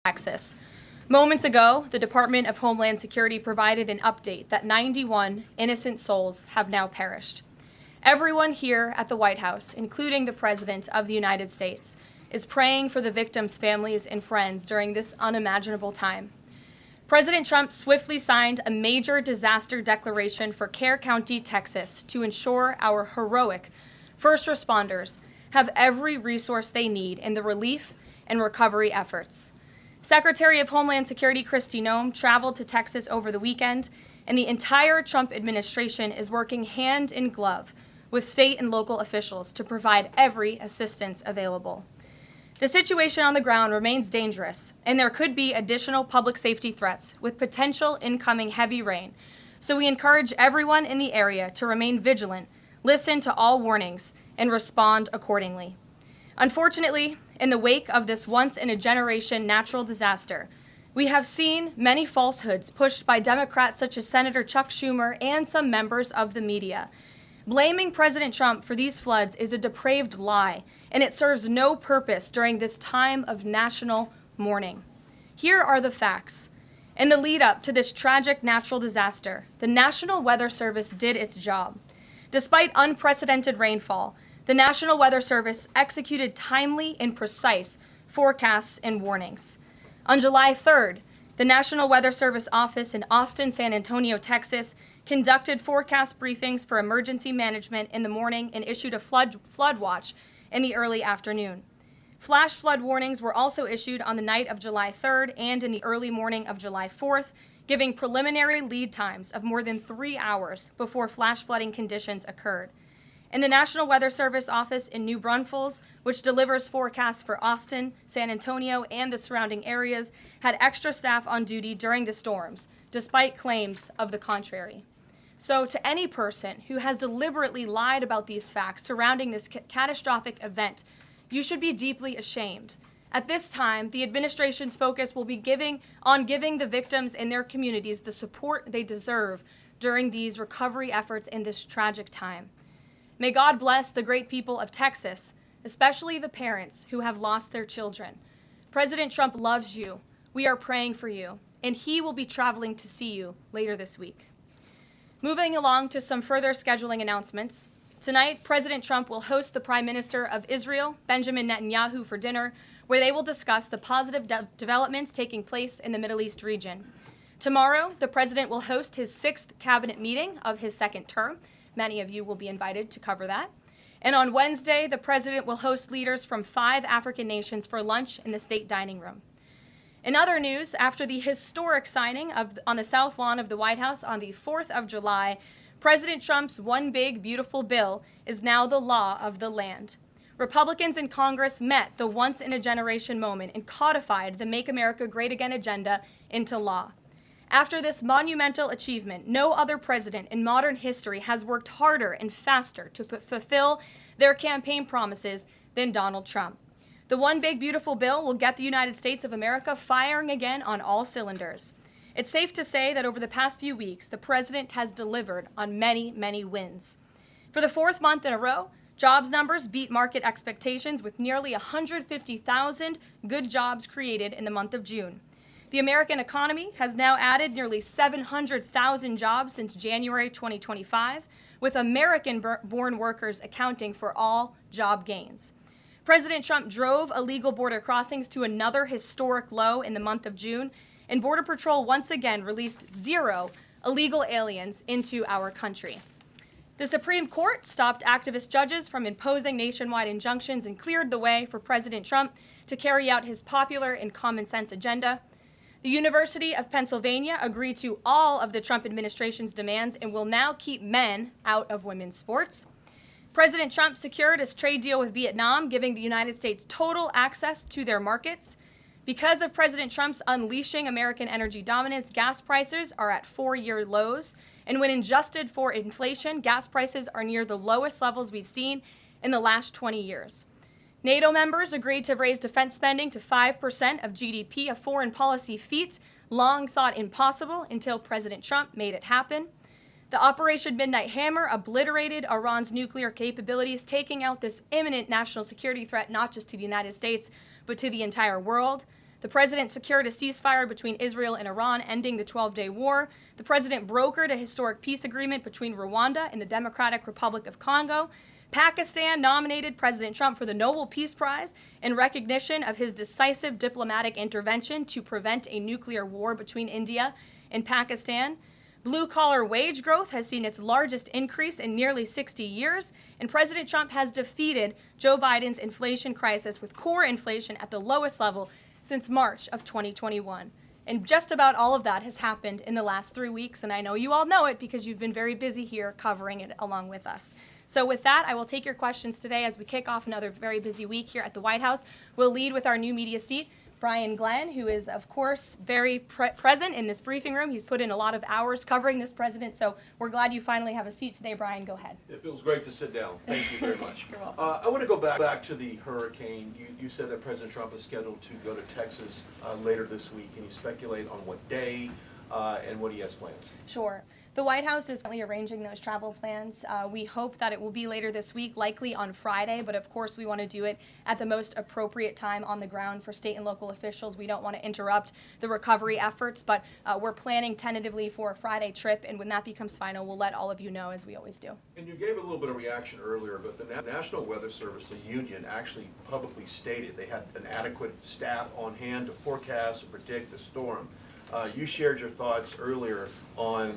Texas. Moments ago, the Department of Homeland Security provided an update that 91 innocent souls have now perished. Everyone here at the White House, including the President of the United States, is praying for the victims' families and friends during this unimaginable time. President Trump swiftly signed a major disaster declaration for Kerr County, Texas, to ensure our heroic first responders have every resource they need in the relief and recovery efforts. Secretary of Homeland Security Kristi Noem traveled to Texas over the weekend, and the entire Trump administration is working hand in glove with state and local officials to provide every assistance available. The situation on the ground remains dangerous, and there could be additional public safety threats with potential incoming heavy rain. So we encourage everyone in the area to remain vigilant, listen to all warnings, and respond accordingly. Unfortunately, in the wake of this once-in-a-generation natural disaster, we have seen many falsehoods pushed by Democrats such as Senator Chuck Schumer and some members of the media. Blaming President Trump for these floods is a depraved lie, and it serves no purpose during this time of national mourning. Here are the facts. In the lead up to this tragic natural disaster, the National Weather Service did its job. Despite unprecedented rainfall, the National Weather Service executed timely and precise forecasts and warnings. On July 3rd, the National Weather Service office in Austin, San Antonio, Texas, conducted forecast briefings for emergency management in the morning and issued a flood watch in the early afternoon. Flash flood warnings were also issued on the night of July 3rd and in the early morning of July 4th, giving preliminary lead times of more than 3 hours before flash flooding conditions occurred. And the National Weather Service office in New Braunfels, which delivers forecasts for Austin, San Antonio, and the surrounding areas, had extra staff on duty during the storms, despite claims of the contrary. So to any person who has deliberately lied about these facts surrounding this catastrophic event, you should be deeply ashamed. At this time, the administration's focus will be giving the victims and their communities the support they deserve during these recovery efforts in this tragic time. May God bless the great people of Texas, especially the parents who have lost their children. President Trump loves you. We are praying for you, and he will be traveling to see you later this week. Moving along to some further scheduling announcements. Tonight, President Trump will host the Prime Minister of Israel, Benjamin Netanyahu, for dinner, where they will discuss the positive developments taking place in the Middle East region. Tomorrow, the President will host his 6th cabinet meeting of his 2nd term. Many of you will be invited to cover that. And on Wednesday, the President will host leaders from 5 African nations for lunch in the state dining room. In other news, after the historic signing on the South Lawn of the White House on the 4th of July, President Trump's One Big Beautiful Bill is now the law of the land. Republicans in Congress met the once-in-a-generation moment and codified the Make America Great Again agenda into law. After this monumental achievement, no other president in modern history has worked harder and faster to fulfill their campaign promises than Donald Trump. The One Big Beautiful Bill will get the United States of America firing again on all cylinders. It's safe to say that over the past few weeks, the president has delivered on many, many wins. For the 4th month in a row, jobs numbers beat market expectations with nearly 150,000 good jobs created in the month of June. The American economy has now added nearly 700,000 jobs since January 2025, with American-born workers accounting for all job gains. President Trump drove illegal border crossings to another historic low in the month of June, and Border Patrol once again released 0 illegal aliens into our country. The Supreme Court stopped activist judges from imposing nationwide injunctions and cleared the way for President Trump to carry out his popular and common sense agenda. The University of Pennsylvania agreed to all of the Trump administration's demands and will now keep men out of women's sports. President Trump secured his trade deal with Vietnam, giving the United States total access to their markets. Because of President Trump's unleashing American energy dominance, gas prices are at 4-year lows. And when adjusted for inflation, gas prices are near the lowest levels we've seen in the last 20 years. NATO members agreed to raise defense spending to 5% of GDP, a foreign policy feat long thought impossible until President Trump made it happen. The Operation Midnight Hammer obliterated Iran's nuclear capabilities, taking out this imminent national security threat not just to the United States, but to the entire world. The president secured a ceasefire between Israel and Iran, ending the 12-day war. The president brokered a historic peace agreement between Rwanda and the Democratic Republic of Congo. Pakistan nominated President Trump for the Nobel Peace Prize in recognition of his decisive diplomatic intervention to prevent a nuclear war between India and Pakistan. Blue-collar wage growth has seen its largest increase in nearly 60 years, and President Trump has defeated Joe Biden's inflation crisis with core inflation at the lowest level since March of 2021. And just about all of that has happened in the last 3 weeks, and I know you all know it because you've been very busy here covering it along with us. So with that, I will take your questions today as we kick off another very busy week here at the White House. We'll lead with our new media seat, Brian Glenn, who is, of course, very present in this briefing room. He's put in a lot of hours covering this president, so we're glad you finally have a seat today. Brian, go ahead. It feels great to sit down. Thank you very much. You're welcome. I want to go back to the hurricane. You said that President Trump is scheduled to go to Texas later this week. Can you speculate on what day and what he has plans? Sure. The White House is currently arranging those travel plans. We hope that it will be later this week, likely on Friday, but of course we want to do it at the most appropriate time on the ground for state and local officials. We don't want to interrupt the recovery efforts, but we're planning tentatively for a Friday trip, and when that becomes final, we'll let all of you know, as we always do. And you gave a little bit of reaction earlier, but the National Weather Service, the union, actually publicly stated they had an adequate staff on hand to forecast and predict the storm. You shared your thoughts earlier on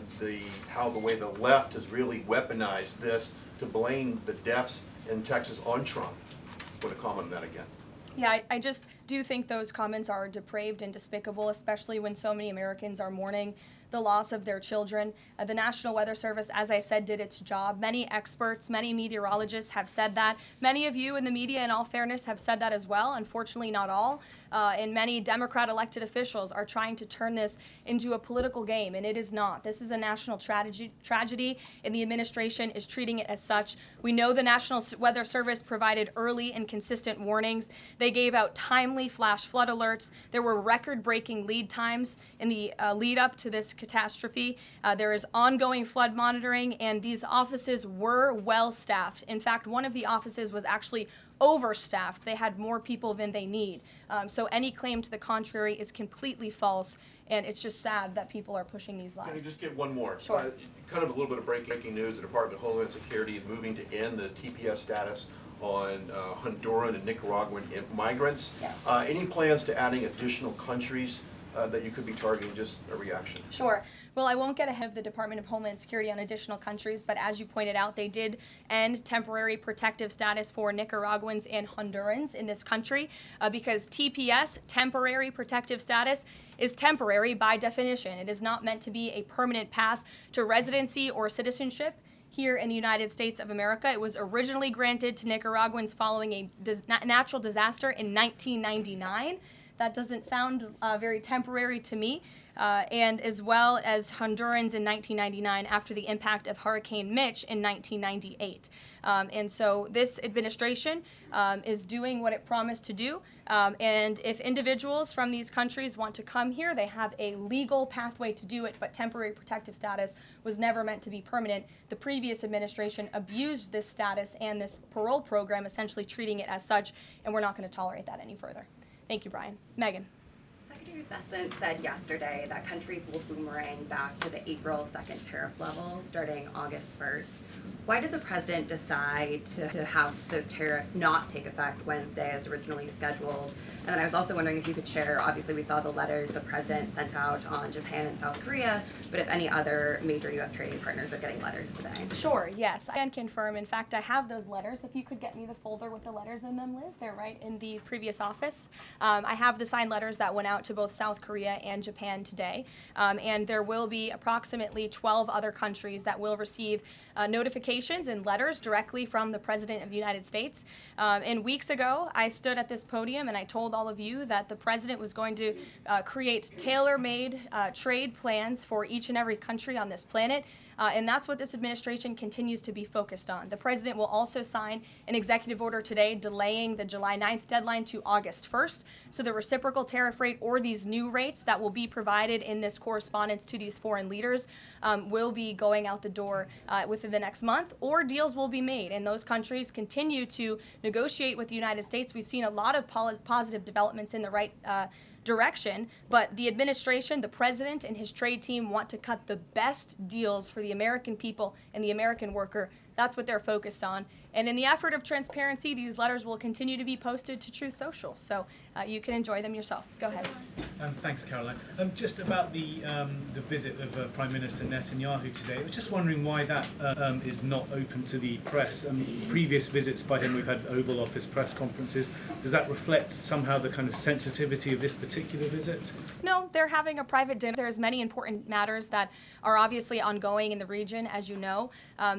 how the way the left has really weaponized this to blame the deaths in Texas on Trump. Want to comment on that again? Yeah, I just do think those comments are depraved and despicable, especially when so many Americans are mourning the loss of their children. The National Weather Service, as I said, did its job. Many experts, many meteorologists have said that. Many of you in the media, in all fairness, have said that as well. Unfortunately, not all. And many Democrat elected officials are trying to turn this into a political game, and it is not. This is a national tragedy, and the administration is treating it as such. We know the National Weather Service provided early and consistent warnings. They gave out timely flash flood alerts. There were record-breaking lead times in the lead up to this catastrophe. There is ongoing flood monitoring, and these offices were well staffed. In fact, one of the offices was actually overstaffed. They had more people than they need. So any claim to the contrary is completely false, and it's just sad that people are pushing these lies. Can I just get one more? Sure. Kind of a little bit of breaking news. The Department of Homeland Security is moving to end the TPS status on Honduran and Nicaraguan migrants. Yes. Any plans to adding additional countries that you could be targeting? Just a reaction. Sure. Well, I won't get ahead of the Department of Homeland Security on additional countries, but as you pointed out, they did end temporary protective status for Nicaraguans and Hondurans in this country because TPS, temporary protective status, is temporary by definition. It is not meant to be a permanent path to residency or citizenship here in the United States of America. It was originally granted to Nicaraguans following a natural disaster in 1999. That doesn't sound very temporary to me. And as well as Hondurans in 1999 after the impact of Hurricane Mitch in 1998. And so this administration is doing what it promised to do. And if individuals from these countries want to come here, they have a legal pathway to do it, but temporary protective status was never meant to be permanent. The previous administration abused this status and this parole program, essentially treating it as such, and we're not going to tolerate that any further. Thank you, Brian. Megan. Secretary Bessent said yesterday that countries will boomerang back to the April 2nd tariff level starting August 1st. Why did the president decide to have those tariffs not take effect Wednesday as originally scheduled? And then I was also wondering if you could share, obviously we saw the letters the president sent out on Japan and South Korea, but if any other major U.S. trading partners are getting letters today. Sure, yes, I can confirm. In fact, I have those letters. If you could get me the folder with the letters in them, Liz, they're right in the previous office. I have the signed letters that went out to both South Korea and Japan today, and there will be approximately 12 other countries that will receive notifications and letters directly from the President of the United States. And weeks ago, I stood at this podium and I told all of you that the President was going to create tailor-made trade plans for each and every country on this planet. And that's what this administration continues to be focused on. The president will also sign an executive order today delaying the July 9th deadline to August 1st. So the reciprocal tariff rate or these new rates that will be provided in this correspondence to these foreign leaders will be going out the door within the next month, or deals will be made. And those countries continue to negotiate with the United States. We've seen a lot of positive developments in the right direction, but the administration, the president, and his trade team want to cut the best deals for the American people and the American worker. That's what they're focused on. And in the effort of transparency, these letters will continue to be posted to Truth Social, so you can enjoy them yourself. Go ahead. Thanks, Caroline. Just about the visit of Prime Minister Netanyahu today, I was just wondering why that is not open to the press. Previous visits by him, we've had Oval Office press conferences. Does that reflect somehow the kind of sensitivity of this particular visit? No, they're having a private dinner. There's many important matters that are obviously ongoing in the region, as you know.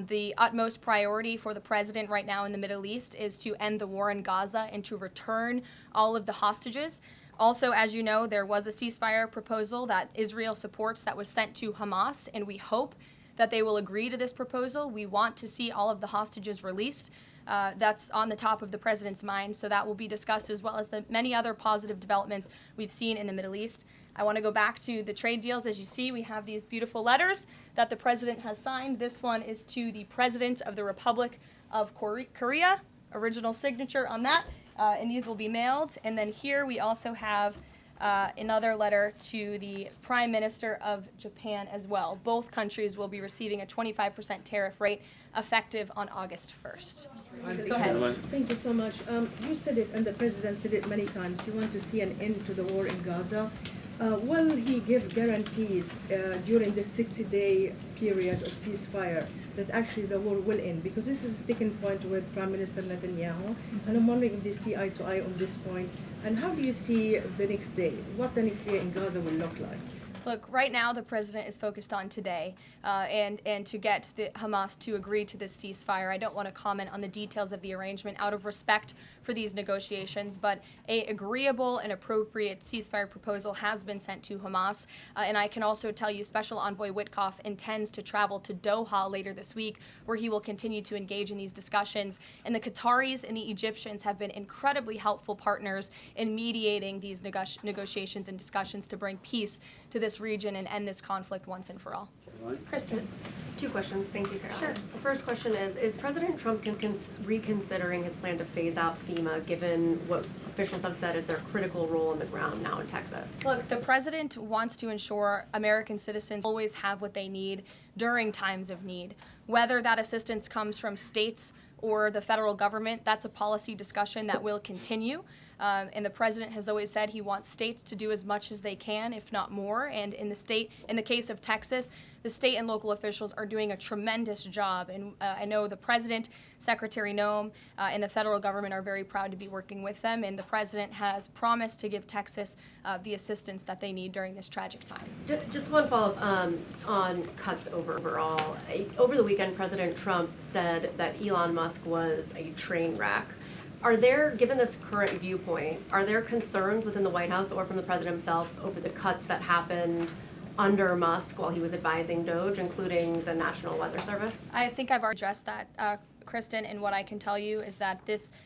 The utmost priority for the president right now in the Middle East is to end the war in Gaza and to return all of the hostages. Also, as you know, there was a ceasefire proposal that Israel supports that was sent to Hamas, and we hope that they will agree to this proposal. We want to see all of the hostages released. That's on the top of the president's mind, so that will be discussed, as well as the many other positive developments we've seen in the Middle East. I want to go back to the trade deals. As you see, we have these beautiful letters that the president has signed. This one is to the President of the Republic of Korea, original signature on that, and these will be mailed. And then here we also have another letter to the Prime Minister of Japan as well. Both countries will be receiving a 25% tariff rate effective on August 1st. Go ahead. Thank you so much. You said it, and the president said it many times. You want to see an end to the war in Gaza. Will he give guarantees during this 60-day period of ceasefire that actually the war will end? Because this is a sticking point with Prime Minister Netanyahu, and I'm wondering if they see eye to eye on this point. And how do you see the next day? What the next day in Gaza will look like? Look, right now the president is focused on today and to get the Hamas to agree to this ceasefire. I don't want to comment on the details of the arrangement out of respect for these negotiations, but a agreeable and appropriate ceasefire proposal has been sent to Hamas. And I can also tell you Special Envoy Witkoff intends to travel to Doha later this week, where he will continue to engage in these discussions. And the Qataris and the Egyptians have been incredibly helpful partners in mediating these negotiations and discussions to bring peace to this region and end this conflict once and for all. Kristen. Two questions. Thank you, Carol. Sure. The first question is President Trump reconsidering his plan to phase out FEMA, given what officials have said is their critical role on the ground now in Texas? Look, the president wants to ensure American citizens always have what they need during times of need. Whether that assistance comes from states or the federal government, that's a policy discussion that will continue. And the president has always said he wants states to do as much as they can, if not more. And in the case of Texas, the state and local officials are doing a tremendous job. And I know the president, Secretary Noem, and the federal government are very proud to be working with them. And the president has promised to give Texas the assistance that they need during this tragic time. Just one follow-up on cuts overall. Over the weekend, President Trump said that Elon Musk was a train wreck. Are there, given this current viewpoint, are there concerns within the White House or from the president himself over the cuts that happened under Musk while he was advising DOGE, including the National Weather Service? I think I've already addressed that, Kristen, and what I can tell you is that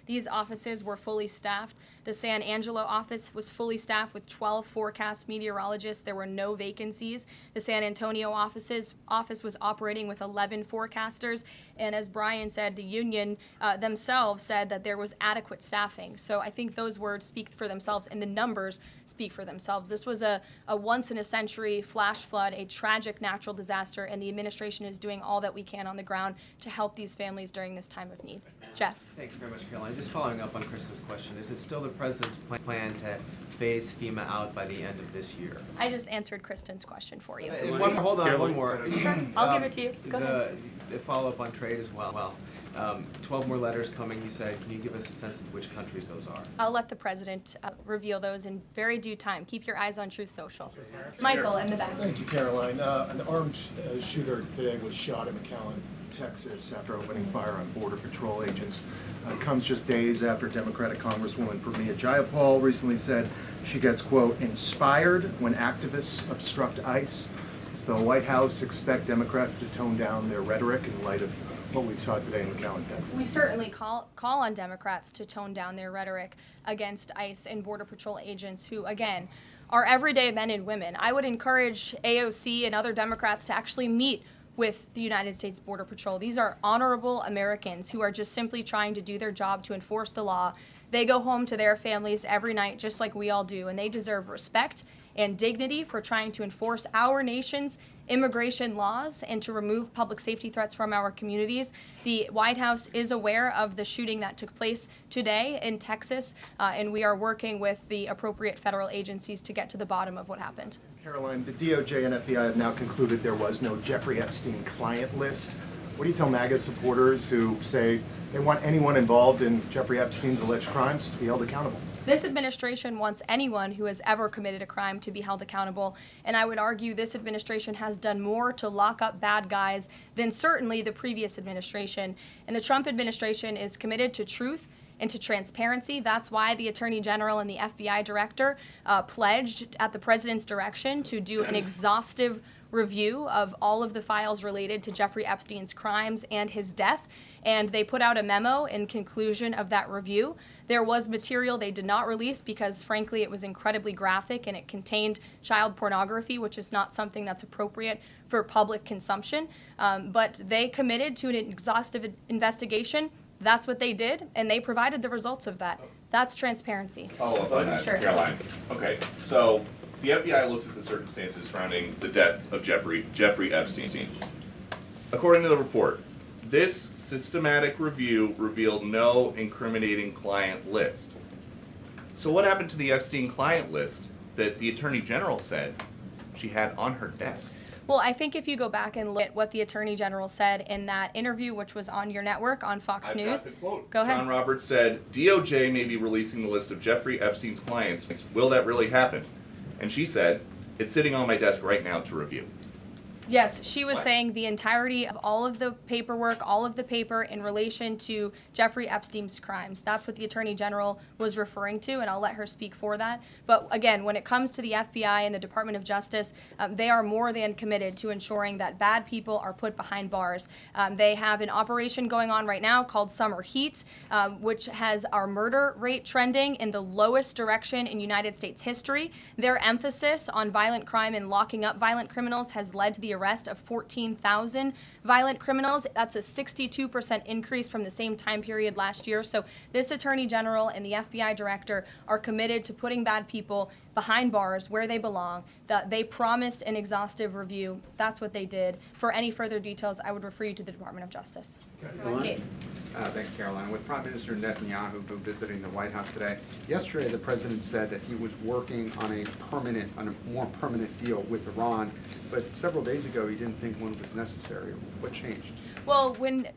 these offices were fully staffed. The San Angelo office was fully staffed with 12 forecast meteorologists. There were no vacancies. The San Antonio office was operating with 11 forecasters, and as Brian said, the union themselves said that there was adequate staffing. So I think those words speak for themselves, and the numbers speak for themselves. This was a once-in-a-century flash flood, a tragic natural disaster, and the administration is doing all that we can on the ground to help these families during this time of need. Jeff. Thanks very much, Caroline. Just following up on Kristen's question, is it still the president's plan to phase FEMA out by the end of this year? I just answered Kristen's question for you. Hold on, one more. Sure, I'll give it to you. Go ahead. The follow-up on trade as well. 12 more letters coming, you said. Can you give us a sense of which countries those are? I'll let the president reveal those in very due time. Keep your eyes on Truth Social. Michael, in the back. Thank you, Caroline. An armed shooter today was shot in McAllen, Texas, after opening fire on Border Patrol agents. Comes just days after Democratic Congresswoman Pramila Jayapal recently said she gets, quote, inspired when activists obstruct ICE. Does the White House expect Democrats to tone down their rhetoric in light of what we saw today in McAllen, Texas? We certainly call on Democrats to tone down their rhetoric against ICE and Border Patrol agents who, again, are everyday men and women. I would encourage AOC and other Democrats to actually meet with the United States Border Patrol. These are honorable Americans who are just simply trying to do their job to enforce the law, They go home to their families every night just like we all do, and they deserve respect and dignity for trying to enforce our nation's immigration laws and to remove public safety threats from our communities. The White House is aware of the shooting that took place today in Texas, and we are working with the appropriate federal agencies to get to the bottom of what happened. Caroline, the DOJ and FBI have now concluded there was no Jeffrey Epstein client list. What do you tell MAGA supporters who say they want anyone involved in Jeffrey Epstein's alleged crimes to be held accountable? This administration wants anyone who has ever committed a crime to be held accountable, and I would argue this administration has done more to lock up bad guys than certainly the previous administration. And the Trump administration is committed to truth and to transparency. That's why the Attorney General and the FBI Director pledged at the President's direction to do an exhaustive review of all of the files related to Jeffrey Epstein's crimes and his death. And they put out a memo in conclusion of that review. There was material they did not release because, frankly, it was incredibly graphic and it contained child pornography, which is not something that's appropriate for public consumption. But they committed to an exhaustive investigation. That's what they did, and they provided the results of that. That's transparency. Follow up on that, Sure. Caroline. Okay, so the FBI looks at the circumstances surrounding the death of Jeffrey Epstein. According to the report, this systematic review revealed no incriminating client list. So what happened to the Epstein client list that the Attorney General said she had on her desk? Well, I think if you go back and look at what the Attorney General said in that interview, which was on your network, on Fox I've News. got the quote. Go ahead. John Roberts said, DOJ may be releasing the list of Jeffrey Epstein's clients. Will that really happen? And she said, it's sitting on my desk right now to review. Yes, she was What? saying the entirety of all of the paperwork, all of the paper in relation to Jeffrey Epstein's crimes. That's what the Attorney General was referring to, and I'll let her speak for that. But again, when it comes to the FBI and the Department of Justice, they are more than committed to ensuring that bad people are put behind bars. They have an operation going on right now called Summer Heat, which has our murder rate trending in the lowest direction in United States history. Their emphasis on violent crime and locking up violent criminals has led to the arrest of 14,000 violent criminals. That's a 62% increase from the same time period last year. So this Attorney General and the FBI Director are committed to putting bad people behind bars where they belong. They promised an exhaustive review. That's what they did. For any further details, I would refer you to the Department of Justice. Kate. Thanks, Caroline. With Prime Minister Netanyahu visiting the White House today, yesterday the president said that he was working on a more permanent deal with Iran, but several days ago he didn't think one was necessary. What changed? Well, when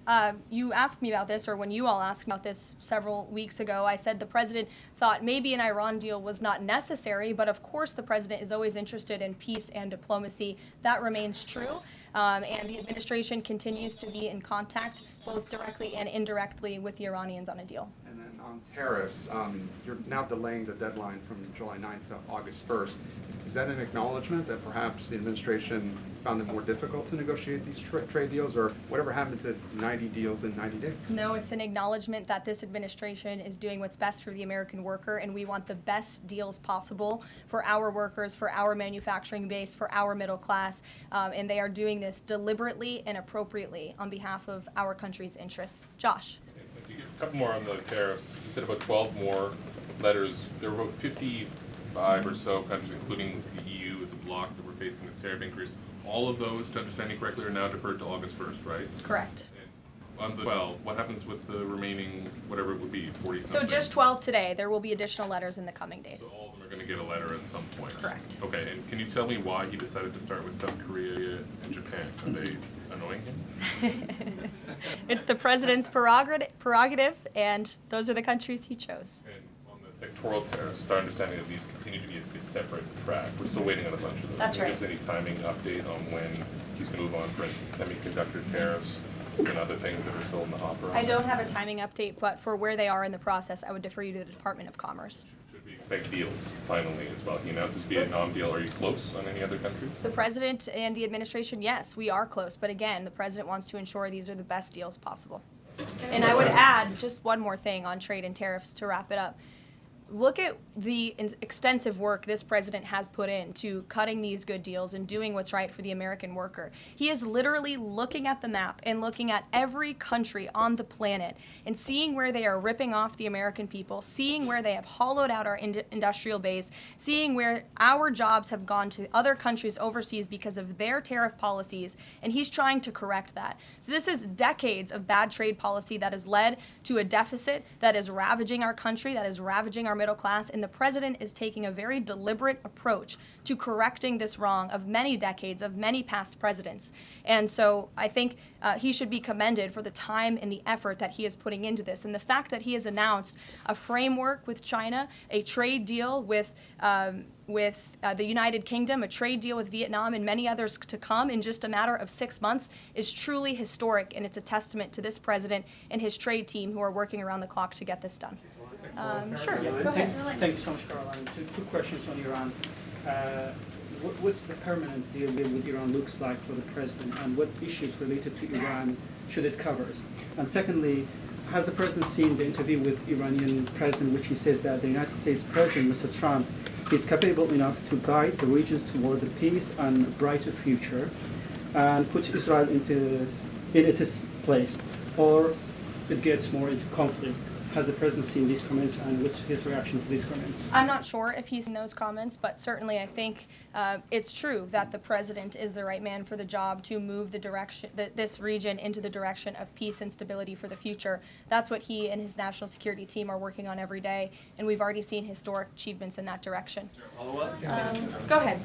you asked me about this, or when you all asked me about this several weeks ago, I said the president thought maybe an Iran deal was not necessary, but of course the president is always interested in peace and diplomacy. That remains true. And the administration continues to be in contact, both directly and indirectly, with the Iranians on a deal. And then on tariffs, you're now delaying the deadline from July 9th to August 1st. Is that an acknowledgement that perhaps the administration found it more difficult to negotiate these trade deals, or whatever happened to 90 deals in 90 days? No, it's an acknowledgement that this administration is doing what's best for the American worker, and we want the best deals possible for our workers, for our manufacturing base, for our middle class, and they are doing this deliberately and appropriately on behalf of our country's interests. Josh. A couple more on the tariffs. You said about 12 more letters. There were about 55 or so countries, including the EU as a bloc, that were facing this tariff increase. All of those, to understand you correctly, are now deferred to August 1st, right? Correct. And on the 12, what happens with the remaining, whatever it would be, 40-something? So just 12 today. There will be additional letters in the coming days. So all of them are going to get a letter at some point? Correct. Okay, and can you tell me why he decided to start with South Korea and Japan? Are they annoying him? It's the president's prerogative, and those are the countries he chose. And on the sectoral tariffs, it's our understanding that these continue to be a separate track. We're still waiting on a bunch of those. That's Can you right. give us any timing update on when he's going to move on, for instance, semiconductor tariffs and other things that are still in the hopper? I don't have a timing update, but for where they are in the process, I would defer you to the Department of Commerce. Should we expect deals finally as well? He announced his Vietnam deal. Are you close on any other countries? The president and the administration, yes, we are close. But again, the president wants to ensure these are the best deals possible. And I would add just one more thing on trade and tariffs to wrap it up. look at the extensive work this president has put into cutting these good deals and doing what's right for the American worker. He is literally looking at the map and looking at every country on the planet and seeing where they are ripping off the American people, seeing where they have hollowed out our industrial base, seeing where our jobs have gone to other countries overseas because of their tariff policies, and he's trying to correct that. So this is decades of bad trade policy that has led to a deficit that is ravaging our country, that is ravaging our middle class, and the president is taking a very deliberate approach to correcting this wrong of many decades, of many past presidents. And so I think he should be commended for the time and the effort that he is putting into this. And the fact that he has announced a framework with China, a trade deal with the United Kingdom, a trade deal with Vietnam, and many others to come in just a matter of 6 months is truly historic, and it's a testament to this president and his trade team who are working around the clock to get this done. Sure, go ahead. Thank you so much, Caroline. Two questions on Iran. What's the permanent deal with Iran looks like for the president, and what issues related to Iran should it cover? And secondly, has the president seen the interview with Iranian president, which he says that the United States president, Mr. Trump, is capable enough to guide the regions toward the peace and brighter future, and put Israel in its place, or it gets more into conflict? Has the president seen these comments, and what's his reaction to these comments? I'm not sure if he's seen those comments, but certainly I think it's true that the president is the right man for the job to move the direction, this region into the direction of peace and stability for the future. That's what he and his national security team are working on every day, and we've already seen historic achievements in that direction. Go ahead.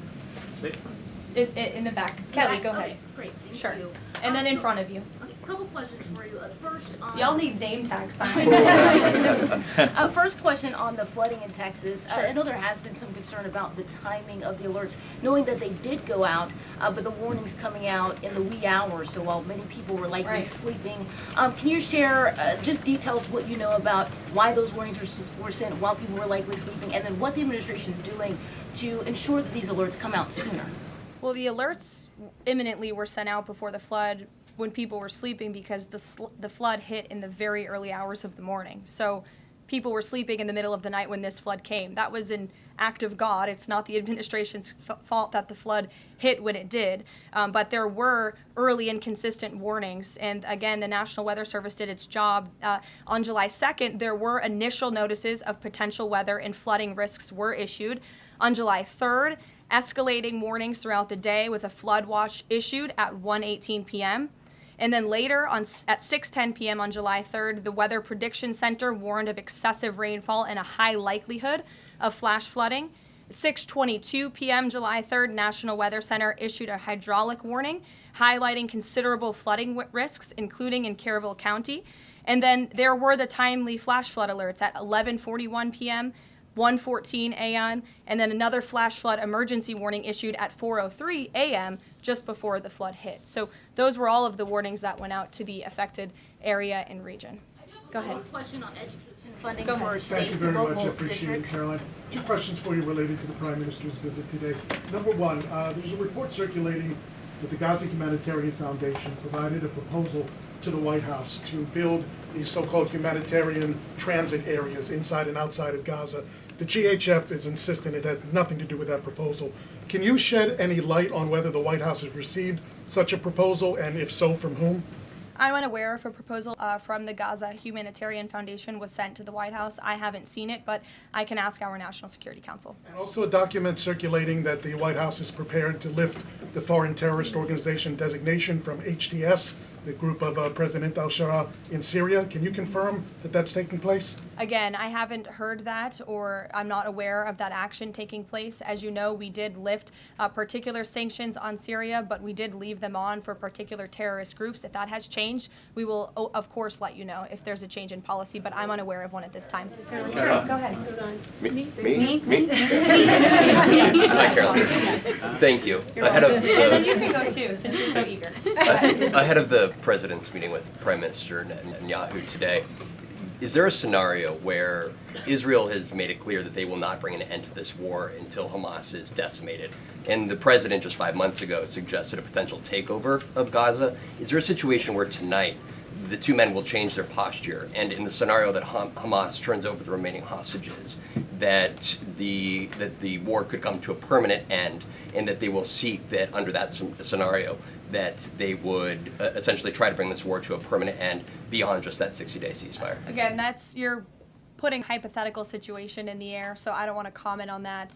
In the back. Kelly, go ahead. Great, thank Sure. you. And then in front of you. Couple questions for you. First, on Y'all need name tag signs. First question on the flooding in Texas. I know there has been some concern about the timing of the alerts, knowing that they did go out, but the warnings coming out in the wee hours, so while many people were likely sleeping. Can you share just details what you know about why those warnings were sent while people were likely sleeping, and then what the administration is doing to ensure that these alerts come out sooner? Well, the alerts imminently were sent out before the flood when people were sleeping, because the flood hit in the very early hours of the morning. So people were sleeping in the middle of the night when this flood came. That was an act of God. It's not the administration's fault that the flood hit when it did. But there were early and consistent warnings. And again, the National Weather Service did its job. On July 2nd, there were initial notices of potential weather and flooding risks were issued. On July 3rd, escalating warnings throughout the day with a flood watch issued at 1:18 p.m. And then later at 6:10 p.m. on July 3rd, the Weather Prediction Center warned of excessive rainfall and a high likelihood of flash flooding. At 6:22 p.m. July 3rd, National Weather Center issued a hydraulic warning highlighting considerable flooding risks, including in Caryville County. And then there were the timely flash flood alerts at 11:41 p.m., 1:14 a.m., and then another flash flood emergency warning issued at 4:03 a.m. just before the flood hit. So those were all of the warnings that went out to the affected area and region. Go ahead. One question on education funding Go for ahead. states and local Thank you very much. I appreciate it, districts. Caroline. Two questions for you related to the Prime Minister's visit today. Number one, there's a report circulating that the Gaza Humanitarian Foundation provided a proposal to the White House to build these so-called humanitarian transit areas inside and outside of Gaza. The GHF is insistent it has nothing to do with that proposal. Can you shed any light on whether the White House has received such a proposal, and if so, from whom? I'm unaware if a proposal from the Gaza Humanitarian Foundation was sent to the White House. I haven't seen it, but I can ask our National Security Council. And also a document circulating that the White House is prepared to lift the Foreign Terrorist Organization designation from HTS, the group of President al-Shara in Syria. Can you confirm that that's taking place? Again, I haven't heard that, or I'm not aware of that action taking place. As you know, we did lift particular sanctions on Syria, but we did leave them on for particular terrorist groups. If that has changed, we will, of course, let you know if there's a change in policy, but I'm unaware of one at this time. Sure, go ahead. Me? Hi, Caroline. Thank you. Ahead of And then you can go too, since you're so eager. ahead of the president's meeting with Prime Minister Netanyahu today, is there a scenario where Israel has made it clear that they will not bring an end to this war until Hamas is decimated? And the president just 5 months ago suggested a potential takeover of Gaza. Is there a situation where tonight the two men will change their posture, and in the scenario that Hamas turns over the remaining hostages, that the war could come to a permanent end, and that they will seek that under that scenario that they would essentially try to bring this war to a permanent end beyond just that 60-day ceasefire. Again, you're putting hypothetical situation in the air, so I don't want to comment on that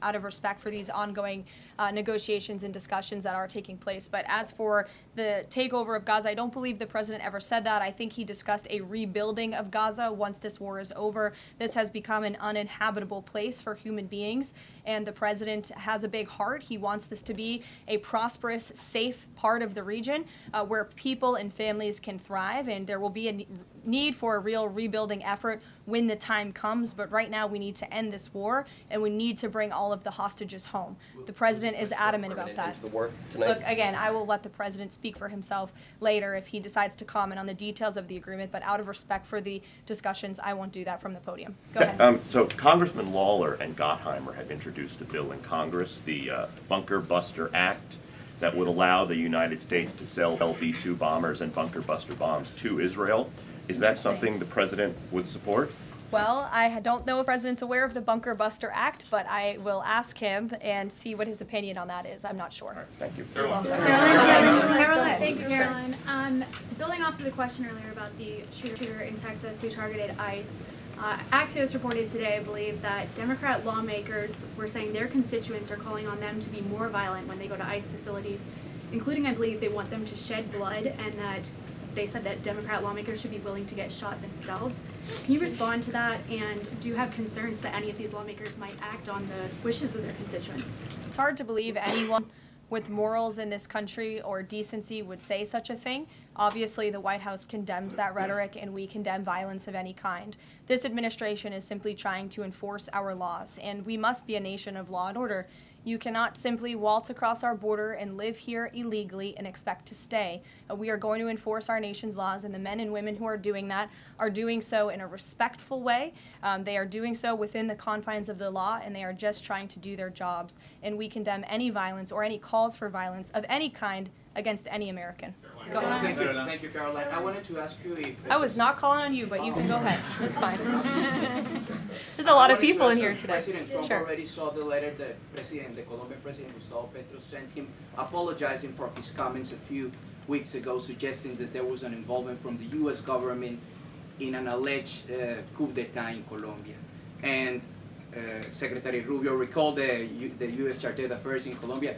out of respect for these ongoing negotiations and discussions that are taking place. But as for the takeover of Gaza, I don't believe the president ever said that. I think he discussed a rebuilding of Gaza once this war is over. This has become an uninhabitable place for human beings, and the president has a big heart. He wants this to be a prosperous, safe part of the region where people and families can thrive, and there will be a need for a real rebuilding effort when the time comes. But right now we need to end this war, and we need to bring all of the hostages home. The president is adamant about that. The war tonight? Look, again, I will let the president speak for himself later if he decides to comment on the details of the agreement, but out of respect for the discussions, I won't do that from the podium. Go ahead. So Congressman Lawler and Gottheimer have introduced a bill in Congress, the Bunker Buster Act, that would allow the United States to sell B-2 bombers and bunker buster bombs to Israel. Is that something the president would support? Well, I don't know if the president's aware of the Bunker Buster Act, but I will ask him and see what his opinion on that is. I'm not sure. All right, thank you. Caroline. Thank you, Caroline. Building off of the question earlier about the shooter in Texas who targeted ICE, Axios reported today, I believe, that Democrat lawmakers were saying their constituents are calling on them to be more violent when they go to ICE facilities, including, I believe, they want them to shed blood, and that they said that Democrat lawmakers should be willing to get shot themselves. Can you respond to that, and do you have concerns that any of these lawmakers might act on the wishes of their constituents? It's hard to believe anyone with morals in this country or decency would say such a thing. Obviously, the White House condemns that rhetoric, and we condemn violence of any kind. This administration is simply trying to enforce our laws, and we must be a nation of law and order. You cannot simply waltz across our border and live here illegally and expect to stay. We are going to enforce our nation's laws, and the men and women who are doing that are doing so in a respectful way. They are doing so within the confines of the law, and they are just trying to do their jobs. And we condemn any violence or any calls for violence of any kind against any American. Go ahead. Thank you, Caroline. I wanted to ask you if... I was not calling on you, but you can go ahead. It's fine. There's a lot of people in here today. President Trump already saw the letter that the Colombian President Gustavo Petro sent him, apologizing for his comments a few weeks ago, suggesting that there was an involvement from the U.S. government in an alleged coup d'etat in Colombia. And Secretary Rubio recalled the U.S. Chargé d'Affaires in Colombia.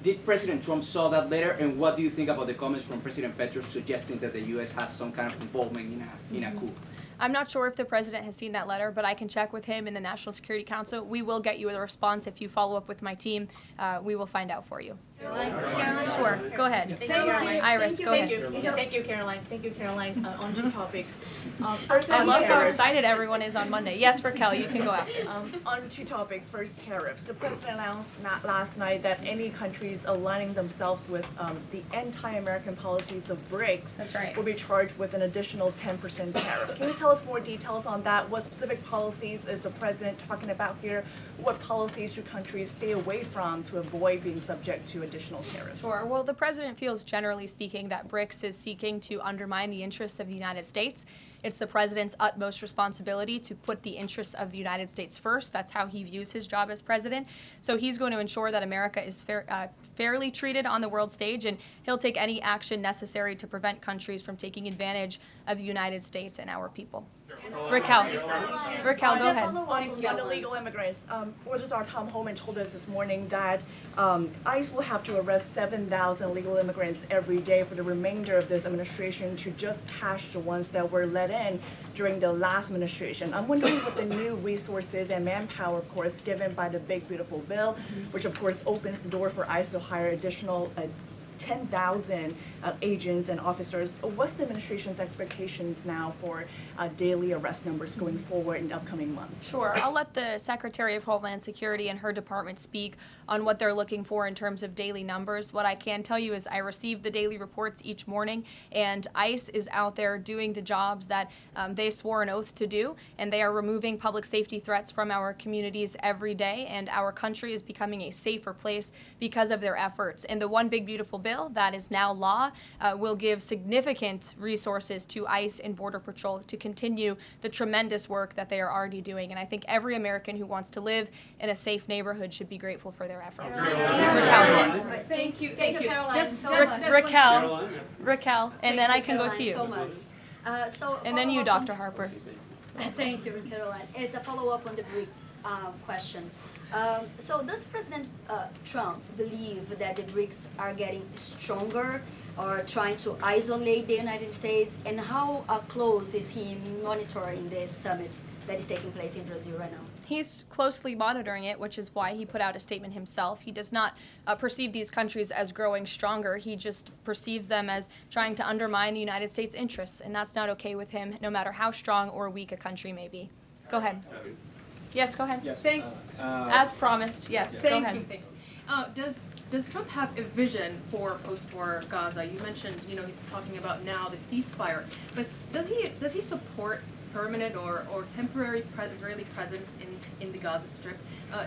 Did President Trump saw that letter, and what do you think about the comments from President Petro suggesting that the U.S. has some kind of involvement in a coup? I'm not sure if the president has seen that letter, but I can check with him in the National Security Council. We will get you a response if you follow up with my team. We will find out for you. Caroline. Sure, go ahead. Iris, go ahead. Thank you, Caroline. Thank you, Caroline. On two topics. First, I love how excited everyone is on Monday. Yes, Raquel, you can go after. On two topics. First, tariffs. The president announced last night that any countries aligning themselves with the anti-American policies of BRICS That's right. will be charged with an additional 10% tariff. Can you tell us more details on that? What specific policies is the president talking about here? What policies should countries stay away from to avoid being subject to additional tariffs? Sure. Well, the president feels, generally speaking, that BRICS is seeking to undermine the interests of the United States. It's the president's utmost responsibility to put the interests of the United States first. That's how he views his job as president. So he's going to ensure that America is fairly treated on the world stage, and he'll take any action necessary to prevent countries from taking advantage of the United States and our people. Raquel, go ahead. On illegal immigrants, Reuters' Tom Homan told us this morning that ICE will have to arrest 7,000 illegal immigrants every day for the remainder of this administration to just catch the ones that were let in during the last administration. I'm wondering what the new resources and manpower, of course, given by the Big Beautiful Bill, which of course opens the door for ICE to hire additional 10,000 agents and officers. What's the administration's expectations now for daily arrest numbers going forward in the upcoming months? Sure. I'll let the Secretary of Homeland Security and her department speak on what they're looking for in terms of daily numbers. What I can tell you is I receive the daily reports each morning, and ICE is out there doing the jobs that they swore an oath to do, and they are removing public safety threats from our communities every day, and our country is becoming a safer place because of their efforts. And the One Big Beautiful Bill bill that is now law will give significant resources to ICE and Border Patrol to continue the tremendous work that they are already doing. And I think every American who wants to live in a safe neighborhood should be grateful for their efforts. Raquel. Thank you, Caroline, Just so much. Raquel, and then I can go to you. So much. And then you, Dr. Harper. Thank you, Caroline. It's a follow-up on the BRICS question. So does President Trump believe that the BRICS are getting stronger or trying to isolate the United States? And how close is he monitoring this summit that is taking place in Brazil right now? He's closely monitoring it, which is why he put out a statement himself. He does not perceive these countries as growing stronger. He just perceives them as trying to undermine the United States' interests, and that's not okay with him, no matter how strong or weak a country may be. Go ahead. Yes, go ahead. Yes. As promised, yes, go ahead. Thank you. Does Trump have a vision for post-war Gaza? You mentioned, he's talking about now the ceasefire, but does he support permanent or temporary Israeli presence in the Gaza Strip?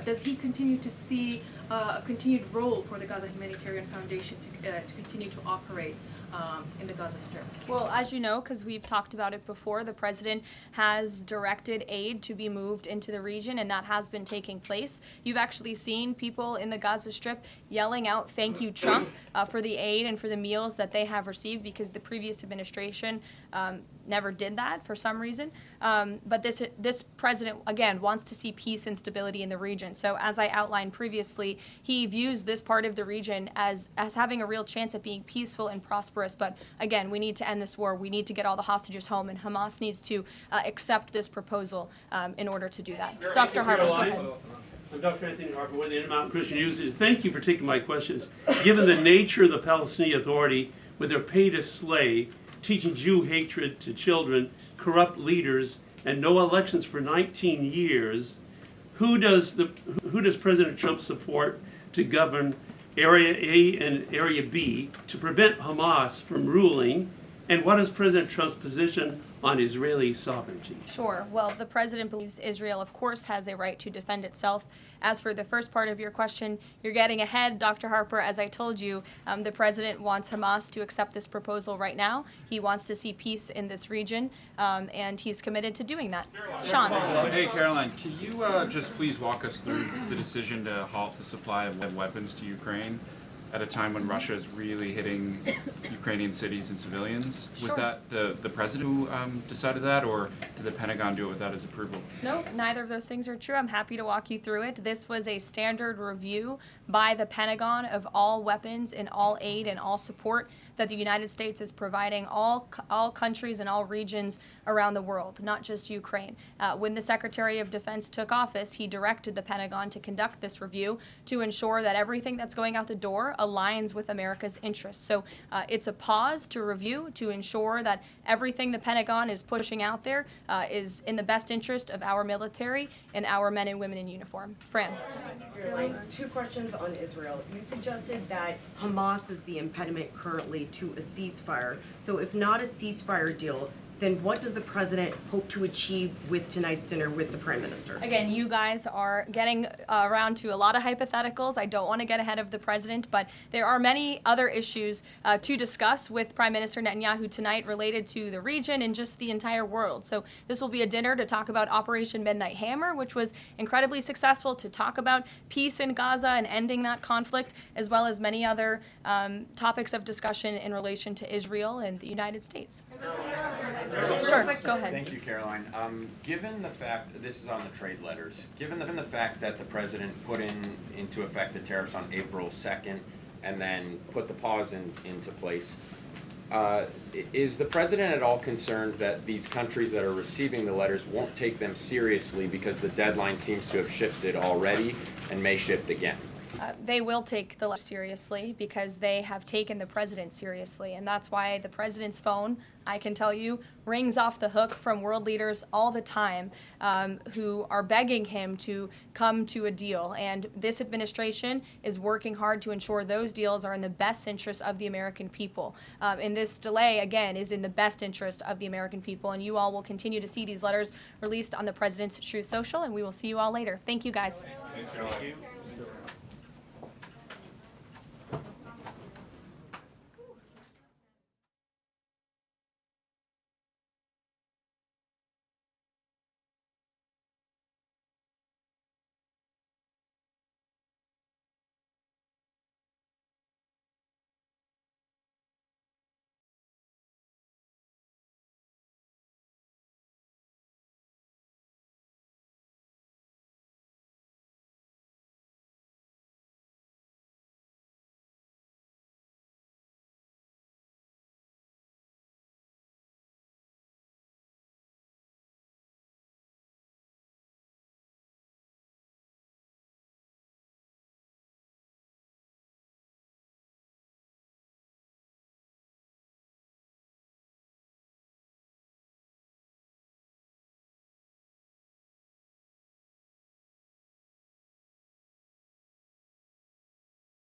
Does he continue to see a continued role for the Gaza Humanitarian Foundation to continue to operate in the Gaza Strip? Well, as you know, because we've talked about it before, the president has directed aid to be moved into the region, and that has been taking place. You've actually seen people in the Gaza Strip yelling out, "Thank you, Trump," for the aid and for the meals that they have received, because the previous administration never did that for some reason. But this president, again, wants to see peace and stability in the region. So as I outlined previously, he views this part of the region as having a real chance at being peaceful and prosperous. But again, we need to end this war. We need to get all the hostages home, and Hamas needs to accept this proposal in order to do that. Dr. Harper, go ahead. I'm Dr. Anthony Harper with the Intermountain Christian Youth. Thank you for taking my questions. Given the nature of the Palestinian Authority, with their pay to slay, teaching Jew hatred to children, corrupt leaders, and no elections for 19 years, who does President Trump support to govern Area A and Area B to prevent Hamas from ruling? And what is President Trump's position on Israeli sovereignty? Sure. Well, the president believes Israel, of course, has a right to defend itself. As for the first part of your question, you're getting ahead, Dr. Harper. As I told you, the president wants Hamas to accept this proposal right now. He wants to see peace in this region, and he's committed to doing that. Sean. Hey, Caroline, can you just please walk us through the decision to halt the supply of weapons to Ukraine at a time when Russia is really hitting Ukrainian cities and civilians? Was that the president who decided that, or did the Pentagon do it without his approval? No, neither of those things are true. I'm happy to walk you through it. This was a standard review by the Pentagon of all weapons and all aid and all support that the United States is providing all countries and all regions around the world, not just Ukraine. When the Secretary of Defense took office, he directed the Pentagon to conduct this review to ensure that everything that's going out the door aligns with America's interests. So it's a pause to review to ensure that everything the Pentagon is pushing out there is in the best interest of our military and our men and women in uniform. Fran. Two questions on Israel. You suggested that Hamas is the impediment currently to a ceasefire. So if not a ceasefire deal, then what does the president hope to achieve with tonight's dinner with the prime minister? Again, you guys are getting around to a lot of hypotheticals. I don't want to get ahead of the president, but there are many other issues to discuss with Prime Minister Netanyahu tonight related to the region and just the entire world. So this will be a dinner to talk about Operation Midnight Hammer, which was incredibly successful, to talk about peace in Gaza and ending that conflict, as well as many other topics of discussion in relation to Israel and the United States. Sure, go ahead. Thank you, Caroline. Given the fact, this is on the trade letters, given the fact that the president put into effect the tariffs on April 2nd and then put the pause into place, is the president at all concerned that these countries that are receiving the letters won't take them seriously because the deadline seems to have shifted already and may shift again? They will take the letter seriously because they have taken the president seriously, and that's why the president's phone, I can tell you, rings off the hook from world leaders all the time who are begging him to come to a deal. And this administration is working hard to ensure those deals are in the best interest of the American people. And this delay, again, is in the best interest of the American people. And you all will continue to see these letters released on the President's Truth Social, and we will see you all later. Thank you, guys. Thanks, Caroline.